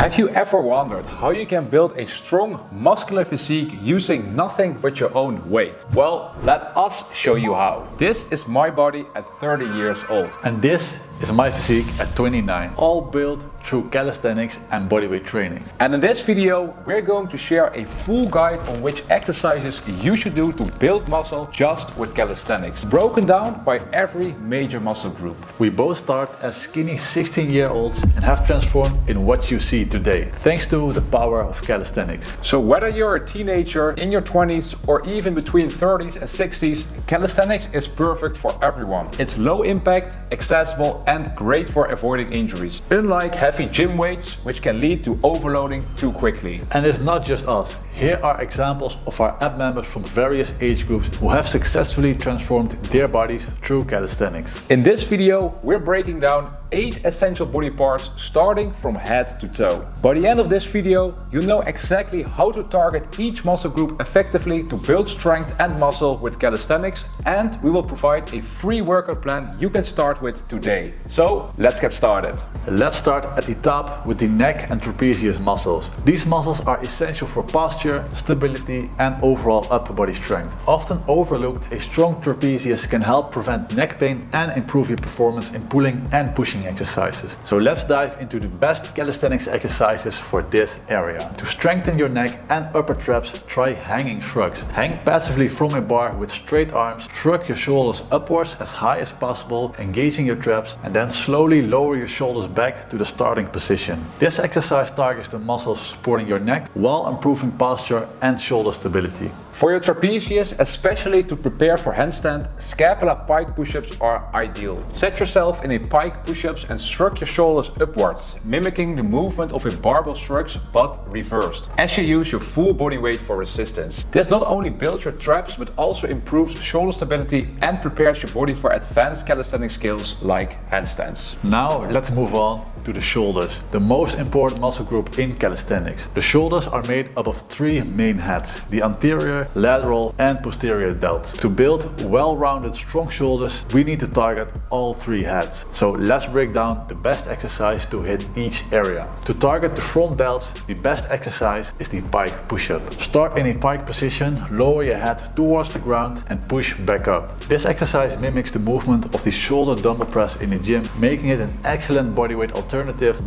Have you ever wondered how you can build a strong muscular physique using nothing but your own weight? Well, let us show you how. This is my body at 30 years old. And this is my physique at 29, all built through calisthenics and bodyweight training. And in this video, we're going to share a full guide on which exercises you should do to build muscle just with calisthenics, broken down by every major muscle group. We both start as skinny 16-year-olds and have transformed in what you see today, thanks to the power of calisthenics. So whether you're a teenager, in your 20s, or even between 30s and 60s, calisthenics is perfect for everyone. It's low impact, accessible, and great for avoiding injuries, unlike heavy gym weights, which can lead to overloading too quickly. And it's not just us. Here are examples of our app members from various age groups who have successfully transformed their bodies through calisthenics. In this video, we're breaking down 8 essential body parts starting from head to toe. By the end of this video, you know exactly how to target each muscle group effectively to build strength and muscle with calisthenics, and we will provide a free workout plan you can start with today. So let's get started. Let's start at the top with the neck and trapezius muscles. These muscles are essential for posture, stability, and overall upper body strength. Often overlooked, a strong trapezius can help prevent neck pain and improve your performance in pulling and pushing exercises. So let's dive into the best calisthenics exercises for this area. To strengthen your neck and upper traps, try hanging shrugs. Hang passively from a bar with straight arms, shrug your shoulders upwards as high as possible, engaging your traps, and then slowly lower your shoulders back to the starting position. This exercise targets the muscles supporting your neck while improving posture and shoulder stability. For your trapezius, especially to prepare for handstand, scapula pike push-ups are ideal. Set yourself in a pike push-ups and shrug your shoulders upwards, mimicking the movement of a barbell shrugs but reversed, as you use your full body weight for resistance. This not only builds your traps but also improves shoulder stability and prepares your body for advanced calisthenic skills like handstands. Now let's move on to the shoulders, the most important muscle group in calisthenics. The shoulders are made up of 3 main heads, the anterior, lateral, and posterior delts. To build well-rounded, strong shoulders, we need to target all 3 heads. So let's break down the best exercise to hit each area. To target the front delts, the best exercise is the pike push-up. Start in a pike position, lower your head towards the ground, and push back up. This exercise mimics the movement of the shoulder dumbbell press in the gym, making it an excellent bodyweight alternative,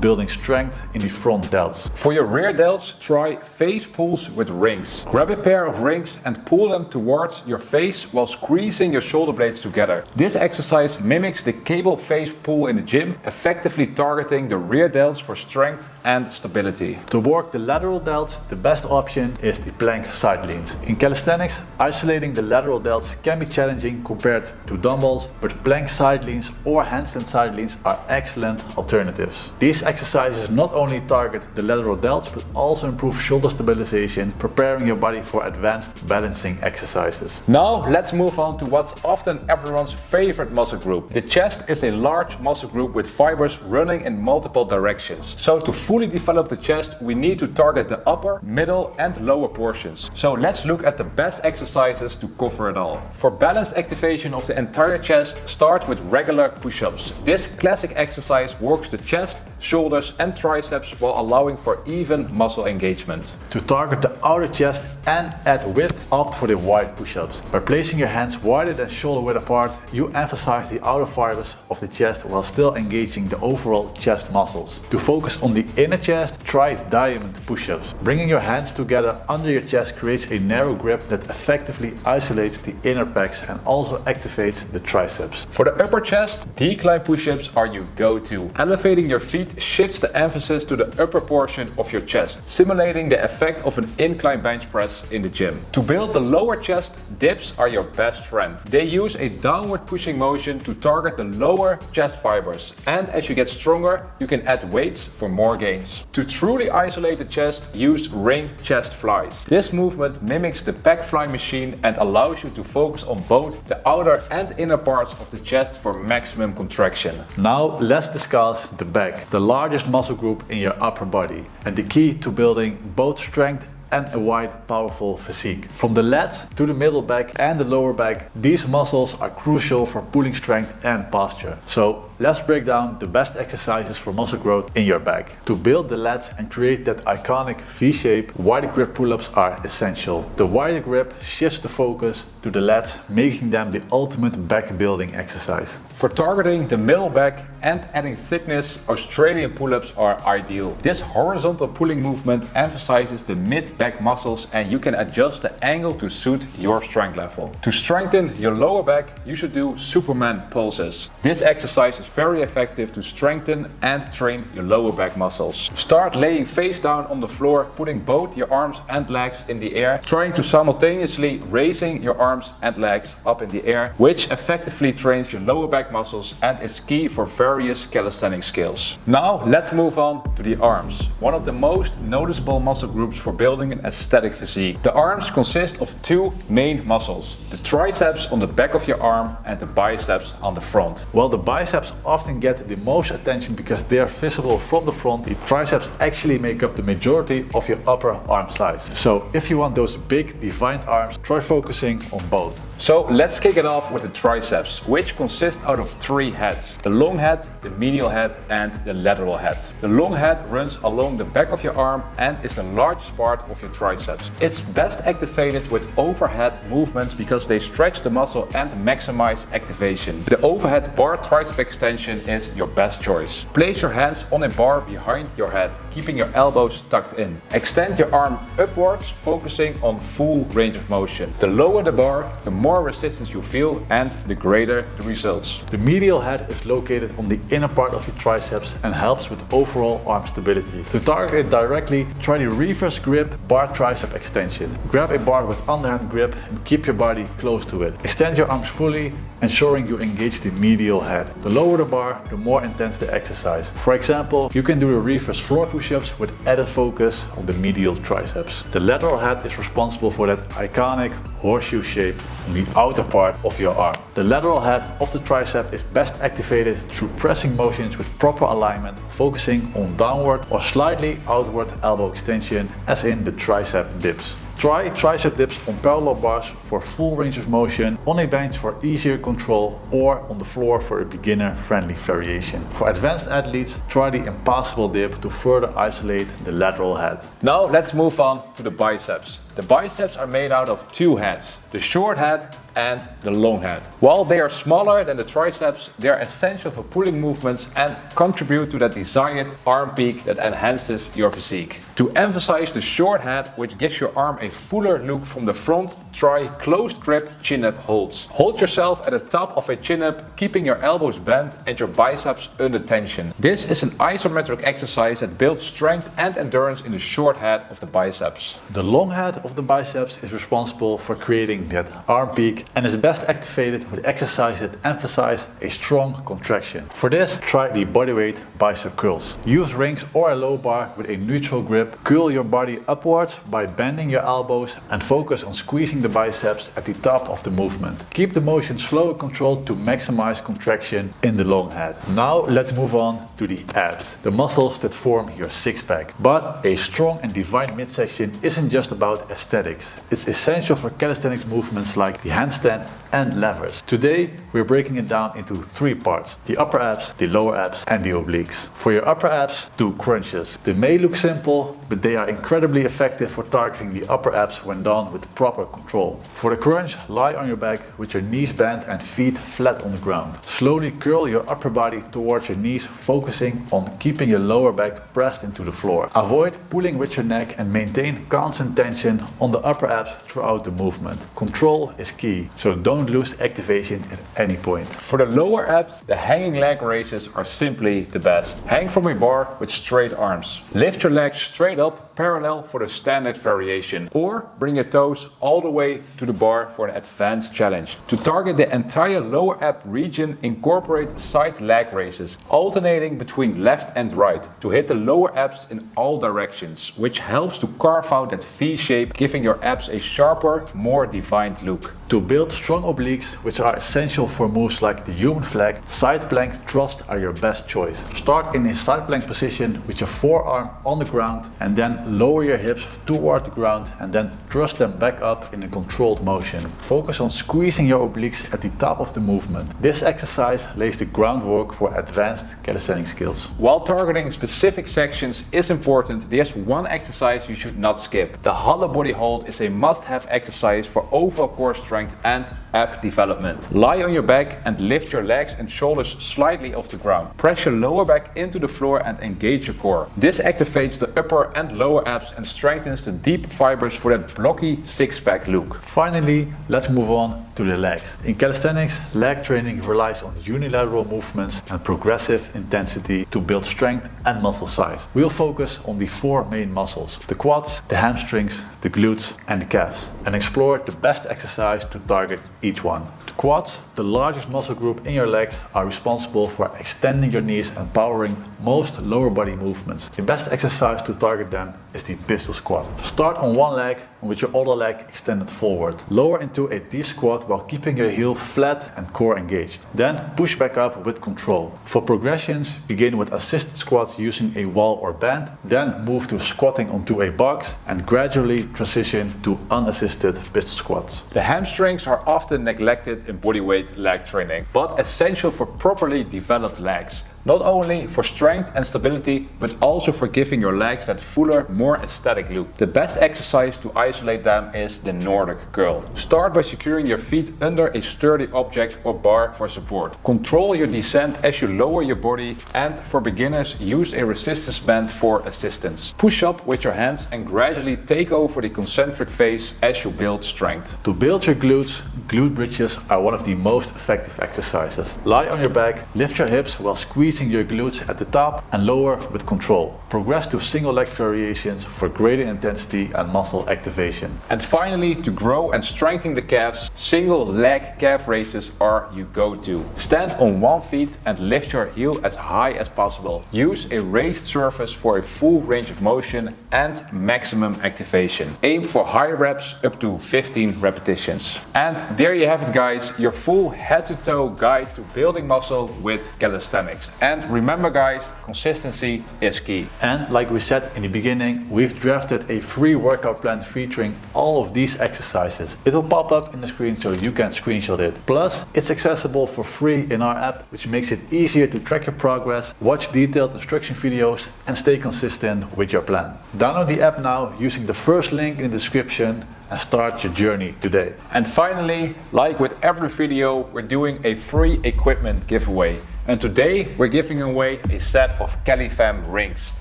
building strength in the front delts. For your rear delts, try face pulls with rings. Grab a pair of rings and pull them towards your face while squeezing your shoulder blades together. This exercise mimics the cable face pull in the gym, effectively targeting the rear delts for strength and stability. To work the lateral delts, the best option is the plank side leans. In calisthenics, isolating the lateral delts can be challenging compared to dumbbells, but plank side leans or handstand side leans are excellent alternatives. These exercises not only target the lateral delts but also improve shoulder stabilization, preparing your body for advanced balancing exercises. Now let's move on to what's often everyone's favorite muscle group. The chest is a large muscle group with fibers running in multiple directions. So to fully develop the chest, we need to target the upper, middle, and lower portions. So let's look at the best exercises to cover it all. For balanced activation of the entire chest, start with regular push-ups. This classic exercise works the chest, shoulders, and triceps while allowing for even muscle engagement. To target the outer chest and add width, opt for the wide push-ups. By placing your hands wider than shoulder width apart, you emphasize the outer fibers of the chest while still engaging the overall chest muscles. To focus on the inner chest, try diamond push-ups. Bringing your hands together under your chest creates a narrow grip that effectively isolates the inner pecs and also activates the triceps. For the upper chest, decline push-ups are your go-to. Elevating your feet shifts the emphasis to the upper portion of your chest, simulating the effect of an incline bench press in the gym. To build the lower chest, dips are your best friend. They use a downward pushing motion to target the lower chest fibers, and as you get stronger, you can add weights for more gains. To truly isolate the chest, use ring chest flies. This movement mimics the pec fly machine and allows you to focus on both the outer and inner parts of the chest for maximum contraction. Now let's discuss the back, the largest muscle group in your upper body, and the key to building both strength and a wide, powerful physique. From the lats to the middle back and the lower back, these muscles are crucial for pulling strength and posture. So let's break down the best exercises for muscle growth in your back. To build the lats and create that iconic V-shape, wide grip pull-ups are essential. The wider grip shifts the focus to the lats, making them the ultimate back building exercise. For targeting the middle back and adding thickness, Australian pull-ups are ideal. This horizontal pulling movement emphasizes the mid-back muscles and you can adjust the angle to suit your strength level. To strengthen your lower back, you should do Superman pulses. This exercise is very effective to strengthen and train your lower back muscles. Start laying face down on the floor, putting both your arms and legs in the air, trying to simultaneously raising your arms and legs up in the air, which effectively trains your lower back muscles and is key for various calisthenic skills. Now let's move on to the arms, one of the most noticeable muscle groups for building an aesthetic physique. The arms consist of two main muscles, the triceps on the back of your arm and the biceps on the front. While the biceps often get the most attention because they are visible from the front, the triceps actually make up the majority of your upper arm size. So if you want those big defined arms, try focusing on both. So let's kick it off with the triceps, which consist out of three heads: the long head, the medial head and the lateral head. The long head runs along the back of your arm and is the largest part of your triceps. It's best activated with overhead movements because they stretch the muscle and maximize activation. The overhead bar tricep extension is your best choice. Place your hands on a bar behind your head, keeping your elbows tucked in. Extend your arm upwards, focusing on full range of motion. The lower the bar, the more resistance you feel and the greater the results. The medial head is located on the inner part of your triceps and helps with overall arm stability. To target it directly, try the reverse grip bar tricep extension. Grab a bar with underhand grip and keep your body close to it. Extend your arms fully, ensuring you engage the medial head. The lower the bar, the more intense the exercise. For example, you can do the reverse floor push-ups with added focus on the medial triceps. The lateral head is responsible for that iconic horseshoe shape on the outer part of your arm. The lateral head of the tricep is best activated through pressing motions with proper alignment, focusing on downward or slightly outward elbow extension, as in the tricep dips. Try tricep dips on parallel bars for full range of motion, on a bench for easier control, or on the floor for a beginner-friendly variation. For advanced athletes, try the impossible dip to further isolate the lateral head. Now let's move on to the biceps. The biceps are made out of two heads, the short head and the long head. While they are smaller than the triceps, they are essential for pulling movements and contribute to that desired arm peak that enhances your physique. To emphasize the short head, which gives your arm a fuller look from the front, try closed grip chin-up holds. Hold yourself at the top of a chin-up, keeping your elbows bent and your biceps under tension. This is an isometric exercise that builds strength and endurance in the short head of the biceps. The long head of the biceps is responsible for creating that arm peak and is best activated with exercises that emphasize a strong contraction. For this, try the bodyweight bicep curls. Use rings or a low bar with a neutral grip. Curl your body upwards by bending your elbows and focus on squeezing the biceps at the top of the movement. Keep the motion slow and controlled to maximize contraction in the long head. Now let's move on to the abs, the muscles that form your six-pack. But a strong and defined midsection isn't just about aesthetics. It's essential for calisthenics movements like the handstand and levers. Today we're breaking it down into three parts: the upper abs, the lower abs and the obliques. For your upper abs, do crunches. They may look simple, but they are incredibly effective for targeting the upper abs when done with proper control. For the crunch, lie on your back with your knees bent and feet flat on the ground. Slowly curl your upper body towards your knees, focusing on keeping your lower back pressed into the floor. Avoid pulling with your neck and maintain constant tension on the upper abs throughout the movement. Control is key, so don't lose activation at any point. For the lower abs, the hanging leg raises are simply the best. Hang from a bar with straight arms. Lift your legs straight up, parallel for the standard variation, or bring your toes all the way to the bar for an advanced challenge. To target the entire lower ab region, incorporate side leg raises, alternating between left and right to hit the lower abs in all directions, which helps to carve out that V shape giving your abs a sharper, more defined look. To build strong obliques, which are essential for moves like the human flag, side plank thrusts are your best choice. Start in a side plank position with your forearm on the ground and then lower your hips toward the ground and then thrust them back up in a controlled motion. Focus on squeezing your obliques at the top of the movement. This exercise lays the groundwork for advanced calisthenics skills. While targeting specific sections is important, there's one exercise you should not skip. The hollow body hold is a must-have exercise for overall core strength and ab development. Lie on your back and lift your legs and shoulders slightly off the ground. Press your lower back into the floor and engage your core. This activates the upper and lower abs and strengthens the deep fibers for that blocky six-pack look. Finally, let's move on to the legs. In calisthenics, leg training relies on unilateral movements and progressive intensity to build strength and muscle size. We'll focus on the four main muscles: the quads, the hamstrings, the glutes and the calves, and explore the best exercise to target each one. The quads, the largest muscle group in your legs, are responsible for extending your knees and powering most lower body movements. The best exercise to target them is the pistol squat. Start on one leg and with your other leg extended forward. Lower into a deep squat while keeping your heel flat and core engaged. Then push back up with control. For progressions, begin with assisted squats using a wall or band, then move to squatting onto a box and gradually transition to unassisted pistol squats. The hamstrings are often neglected in bodyweight leg training, but essential for properly developed legs. Not only for strength and stability, but also for giving your legs that fuller, more aesthetic look. The best exercise to isolate them is the Nordic curl. Start by securing your feet under a sturdy object or bar for support. Control your descent as you lower your body, and for beginners, use a resistance band for assistance. Push up with your hands and gradually take over the concentric phase as you build strength. To build your glutes, glute bridges are one of the most effective exercises. Lie on your back, lift your hips while squeezing your glutes at the top and lower with control. Progress to single leg variations for greater intensity and muscle activation. And finally, to grow and strengthen the calves, single leg calf raises are your go-to. Stand on one foot and lift your heel as high as possible. Use a raised surface for a full range of motion and maximum activation. Aim for high reps up to 15 repetitions. And there you have it, guys, your full head-to-toe guide to building muscle with calisthenics. And remember, guys, consistency is key. And like we said in the beginning, we've drafted a free workout plan featuring all of these exercises. It will pop up in the screen so you can screenshot it. Plus, it's accessible for free in our app, which makes it easier to track your progress, watch detailed instruction videos, and stay consistent with your plan. Download the app now using the first link in the description and start your journey today. And finally, like with every video, we're doing a free equipment giveaway. And today we're giving away a set of Califam rings,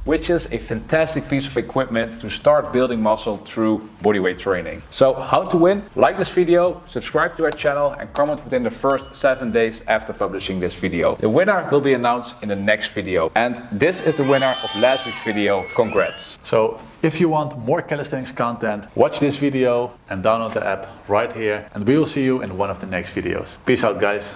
which is a fantastic piece of equipment to start building muscle through bodyweight training. So how to win? Like this video, subscribe to our channel and comment within the first 7 days after publishing this video. The winner will be announced in the next video. And this is the winner of last week's video. Congrats. So if you want more calisthenics content, watch this video and download the app right here. And we will see you in one of the next videos. Peace out, guys.